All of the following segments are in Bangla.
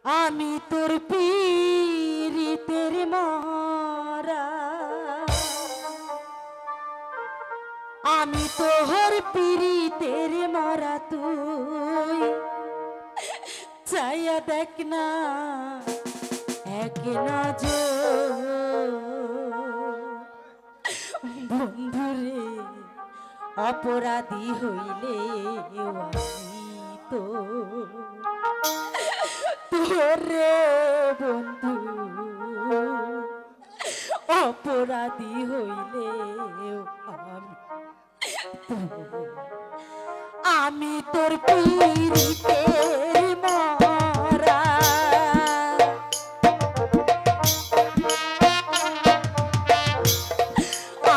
আমি তোর পীড়িতের মরা, আমি তোর পীড়িতের মরা, তুই চাইয়া দেখ না এক নজর। বন্ধুরে অপরাধী হইলে আমি তো তোরে বন্ধু, অপরাধী হইলে আমি তোর পীড়িতের মরা,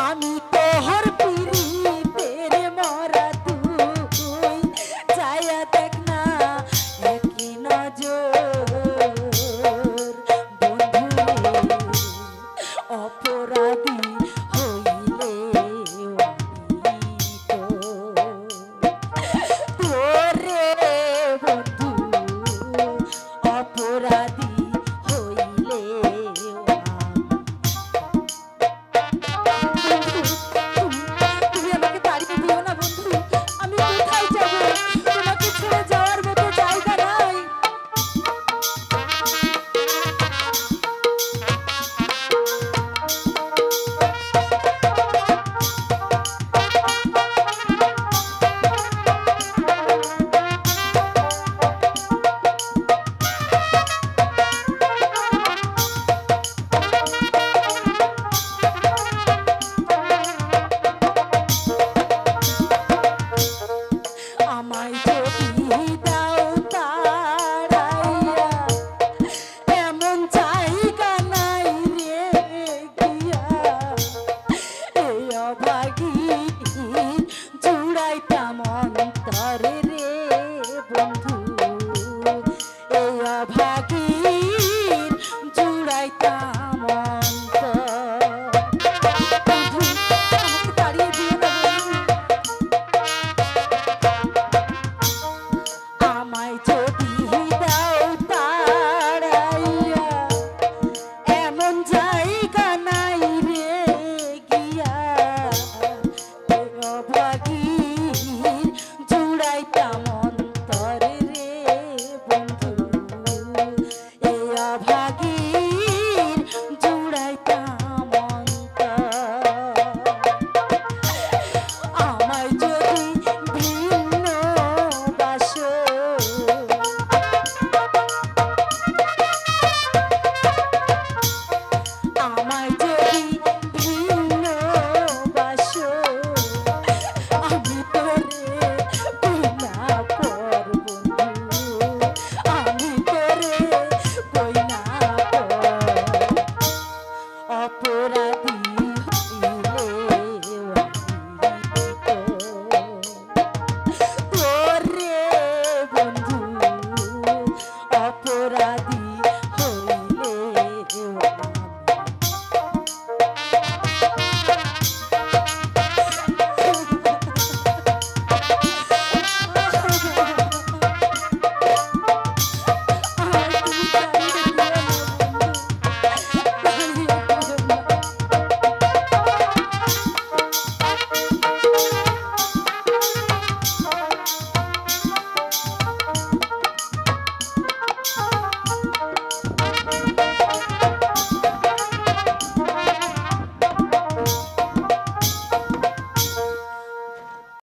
আমি তোর পীড়িতের মরা, তুই চাইয়া দেখ না একই নজর। বন্ধুরে অপরাধী হইলে তোরে বন্ধু, অপরাধী হইলে তুমি আমাকে তাড়িয়ে দিও না বন্ধু। আমি কোথায় যাব? তোমাকে ছেড়ে যাওয়ার মতো জায়গা নাই। আমায় যদি দাও তাড়াইয়া, এমন জায়গা নাই রে গিয়া, এই অভাগী জুড়াইতাম অন্তরে রে বন্ধু।